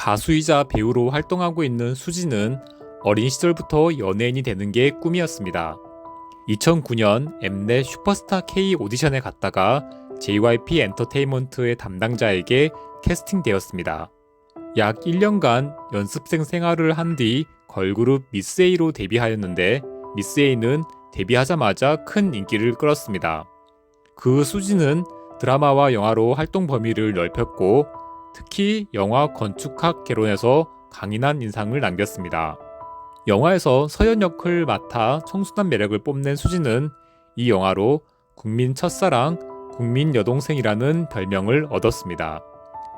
가수이자 배우로 활동하고 있는 수지는 어린 시절부터 연예인이 되는 게 꿈이었습니다. 2009년 엠넷 슈퍼스타 K 오디션에 갔다가 JYP 엔터테인먼트의 담당자에게 캐스팅되었습니다. 약 1년간 연습생 생활을 한 뒤 걸그룹 미스 A로 데뷔하였는데 미스 A는 데뷔하자마자 큰 인기를 끌었습니다. 그 수지는 드라마와 영화로 활동 범위를 넓혔고 특히 영화 건축학 개론에서 강인한 인상을 남겼습니다. 영화에서 서연 역을 맡아 청순한 매력을 뽐낸 수지는 이 영화로 국민 첫사랑, 국민 여동생이라는 별명을 얻었습니다.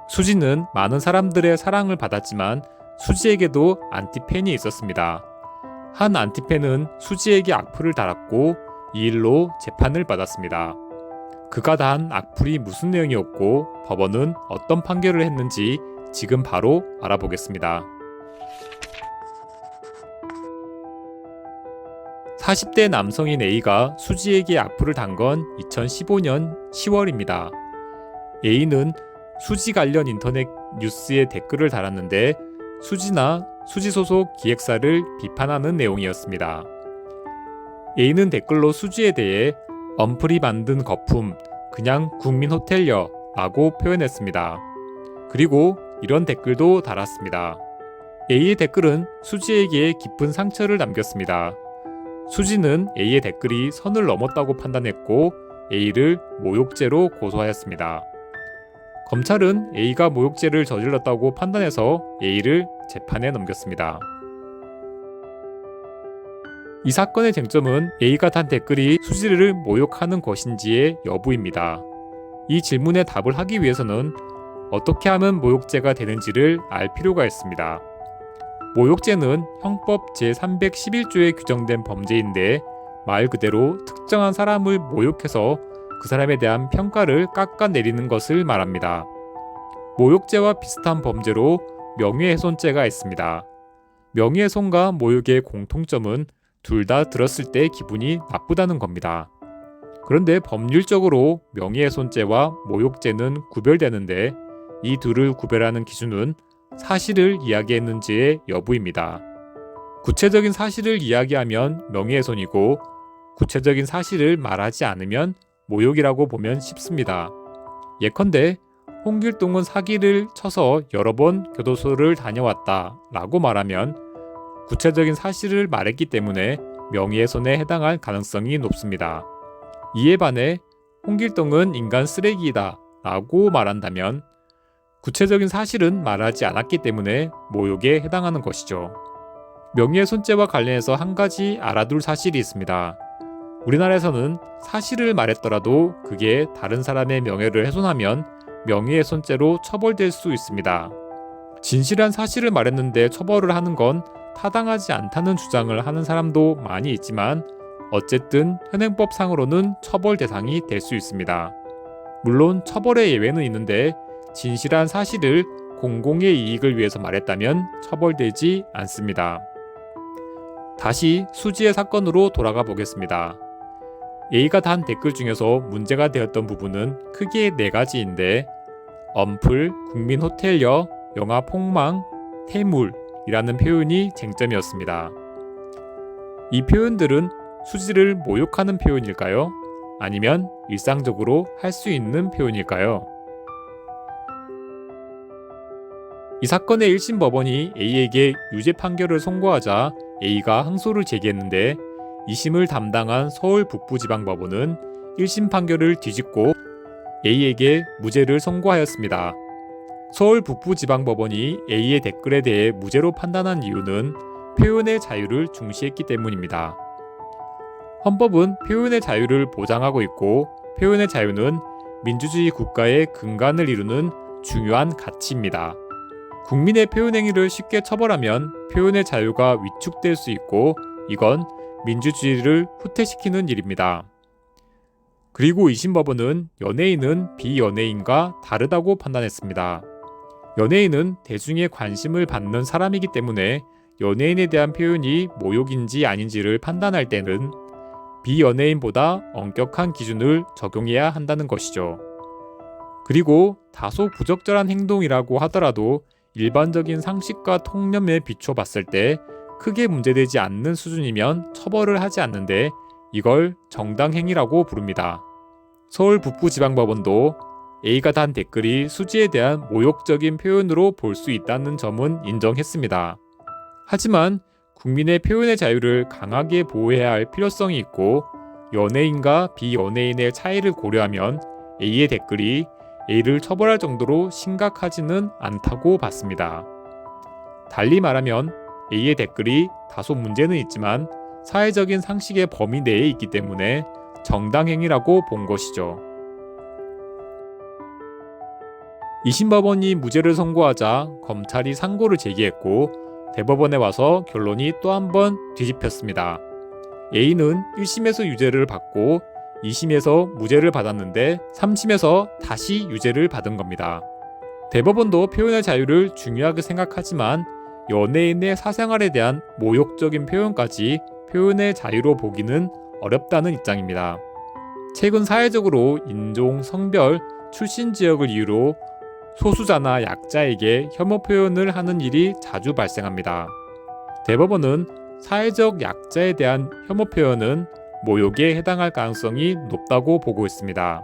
수지는 많은 사람들의 사랑을 받았지만 수지에게도 안티팬이 있었습니다. 한 안티팬은 수지에게 악플을 달았고 이 일로 재판을 받았습니다. 그가 단 악플이 무슨 내용이었고 법원은 어떤 판결을 했는지 지금 바로 알아보겠습니다. 40대 남성인 A가 수지에게 악플을 단 건 2015년 10월입니다. A는 수지 관련 인터넷 뉴스에 댓글을 달았는데 수지나 수지 소속 기획사를 비판하는 내용이었습니다. A는 댓글로 수지에 대해 언플이 만든 거품, 그냥 국민 호텔녀 라고 표현했습니다. 그리고 이런 댓글도 달았습니다. A의 댓글은 수지에게 깊은 상처를 남겼습니다. 수지는 A의 댓글이 선을 넘었다고 판단했고 A를 모욕죄로 고소하였습니다. 검찰은 A가 모욕죄를 저질렀다고 판단해서 A를 재판에 넘겼습니다. 이 사건의 쟁점은 A가 단 댓글이 수지를 모욕하는 것인지의 여부입니다. 이 질문에 답을 하기 위해서는 어떻게 하면 모욕죄가 되는지를 알 필요가 있습니다. 모욕죄는 형법 제311조에 규정된 범죄인데 말 그대로 특정한 사람을 모욕해서 그 사람에 대한 평가를 깎아내리는 것을 말합니다. 모욕죄와 비슷한 범죄로 명예훼손죄가 있습니다. 명예훼손과 모욕의 공통점은 둘 다 들었을 때 기분이 나쁘다는 겁니다. 그런데 법률적으로 명예훼손죄와 모욕죄는 구별되는데 이 둘을 구별하는 기준은 사실을 이야기했는지의 여부입니다. 구체적인 사실을 이야기하면 명예훼손이고 구체적인 사실을 말하지 않으면 모욕이라고 보면 쉽습니다. 예컨대 홍길동은 사기를 쳐서 여러 번 교도소를 다녀왔다 라고 말하면 구체적인 사실을 말했기 때문에 명예훼손에 해당할 가능성이 높습니다. 이에 반해 홍길동은 인간 쓰레기이다 라고 말한다면 구체적인 사실은 말하지 않았기 때문에 모욕에 해당하는 것이죠. 명예훼손죄와 관련해서 한 가지 알아둘 사실이 있습니다. 우리나라에서는 사실을 말했더라도 그게 다른 사람의 명예를 훼손하면 명예훼손죄로 처벌될 수 있습니다. 진실한 사실을 말했는데 처벌을 하는 건 타당하지 않다는 주장을 하는 사람도 많이 있지만 어쨌든 현행법상으로는 처벌 대상이 될 수 있습니다. 물론 처벌의 예외는 있는데 진실한 사실을 공공의 이익을 위해서 말했다면 처벌되지 않습니다. 다시 수지의 사건으로 돌아가 보겠습니다. A가 단 댓글 중에서 문제가 되었던 부분은 크게 4가지인데 언플, 국민 호텔녀, 영화 폭망, 태물이라는 표현이 쟁점이었습니다. 이 표현들은 수지를 모욕하는 표현일까요? 아니면 일상적으로 할 수 있는 표현일까요? 이 사건의 1심 법원이 A에게 유죄 판결을 선고하자 A가 항소를 제기했는데 2심을 담당한 서울 북부지방법원은 1심 판결을 뒤집고 A에게 무죄를 선고하였습니다. 서울 북부지방법원이 A의 댓글에 대해 무죄로 판단한 이유는 표현의 자유를 중시했기 때문입니다. 헌법은 표현의 자유를 보장하고 있고 표현의 자유는 민주주의 국가의 근간을 이루는 중요한 가치입니다. 국민의 표현행위를 쉽게 처벌하면 표현의 자유가 위축될 수 있고 이건 민주주의를 후퇴시키는 일입니다. 그리고 2심 법원은 연예인은 비연예인과 다르다고 판단했습니다. 연예인은 대중의 관심을 받는 사람이기 때문에 연예인에 대한 표현이 모욕인지 아닌지를 판단할 때는 비연예인보다 엄격한 기준을 적용해야 한다는 것이죠. 그리고 다소 부적절한 행동이라고 하더라도 일반적인 상식과 통념에 비춰 봤을 때 크게 문제되지 않는 수준이면 처벌을 하지 않는데 이걸 정당행위라고 부릅니다. 서울 북부지방법원도 A가 단 댓글이 수지에 대한 모욕적인 표현으로 볼 수 있다는 점은 인정했습니다. 하지만 국민의 표현의 자유를 강하게 보호해야 할 필요성이 있고 연예인과 비연예인의 차이를 고려하면 A의 댓글이 A를 처벌할 정도로 심각하지는 않다고 봤습니다. 달리 말하면 A의 댓글이 다소 문제는 있지만 사회적인 상식의 범위 내에 있기 때문에 정당행위라고 본 것이죠. 2심 법원이 무죄를 선고하자 검찰이 상고를 제기했고 대법원에 와서 결론이 또 한 번 뒤집혔습니다. A는 1심에서 유죄를 받고 2심에서 무죄를 받았는데 3심에서 다시 유죄를 받은 겁니다. 대법원도 표현의 자유를 중요하게 생각하지만 연예인의 사생활에 대한 모욕적인 표현까지 표현의 자유로 보기는 어렵다는 입장입니다. 최근 사회적으로 인종, 성별, 출신 지역을 이유로 소수자나 약자에게 혐오 표현을 하는 일이 자주 발생합니다. 대법원은 사회적 약자에 대한 혐오 표현은 모욕에 해당할 가능성이 높다고 보고 있습니다.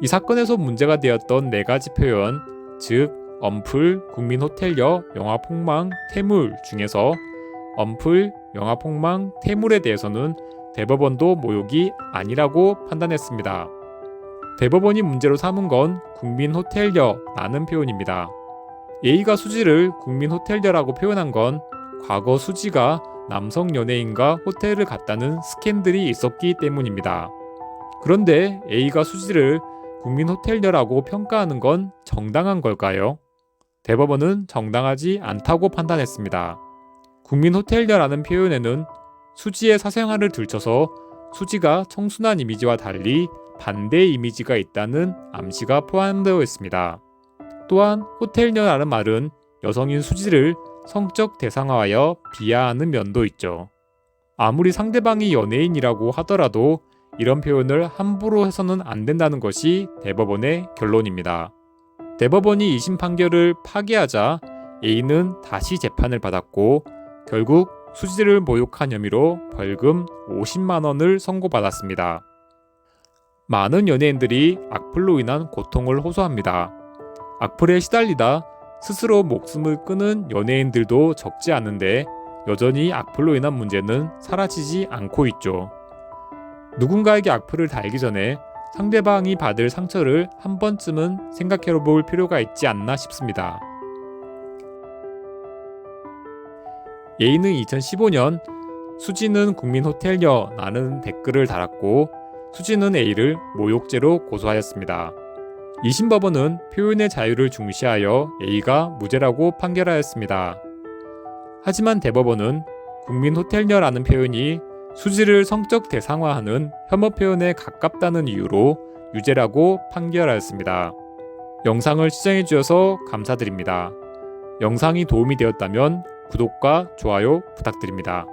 이 사건에서 문제가 되었던 4가지 표현, 즉 엄플, 국민호텔여, 영화폭망, 태물 중에서 엄플, 영화폭망, 태물에 대해서는 대법원도 모욕이 아니라고 판단했습니다. 대법원이 문제로 삼은 건 국민호텔여라는 표현입니다. A가 수지를 국민호텔여라고 표현한 건 과거 수지가 남성 연예인과 호텔을 갔다는 스캔들이 있었기 때문입니다. 그런데 A가 수지를 국민호텔여라고 평가하는 건 정당한 걸까요? 대법원은 정당하지 않다고 판단했습니다. 국민호텔여라는 표현에는 수지의 사생활을 들춰서 수지가 청순한 이미지와 달리 반대의 이미지가 있다는 암시가 포함되어 있습니다. 또한 호텔녀라는 말은 여성인 수지를 성적 대상화하여 비하하는 면도 있죠. 아무리 상대방이 연예인이라고 하더라도 이런 표현을 함부로 해서는 안 된다는 것이 대법원의 결론입니다. 대법원이 2심 판결을 파기하자 A는 다시 재판을 받았고 결국 수지를 모욕한 혐의로 벌금 50만 원을 선고받았습니다. 많은 연예인들이 악플로 인한 고통을 호소합니다. 악플에 시달리다 스스로 목숨을 끊은 연예인들도 적지 않은데 여전히 악플로 인한 문제는 사라지지 않고 있죠. 누군가에게 악플을 달기 전에 상대방이 받을 상처를 한 번쯤은 생각해 볼 필요가 있지 않나 싶습니다. A는 2015년 수지는 국민호텔여라는 댓글을 달았고 수지는 A를 모욕죄로 고소하였습니다. 2심 법원은 표현의 자유를 중시하여 A가 무죄라고 판결하였습니다. 하지만 대법원은 국민호텔여라는 표현이 수지를 성적 대상화하는 혐오 표현에 가깝다는 이유로 유죄라고 판결하였습니다. 영상을 시청해 주셔서 감사드립니다. 영상이 도움이 되었다면 구독과 좋아요 부탁드립니다.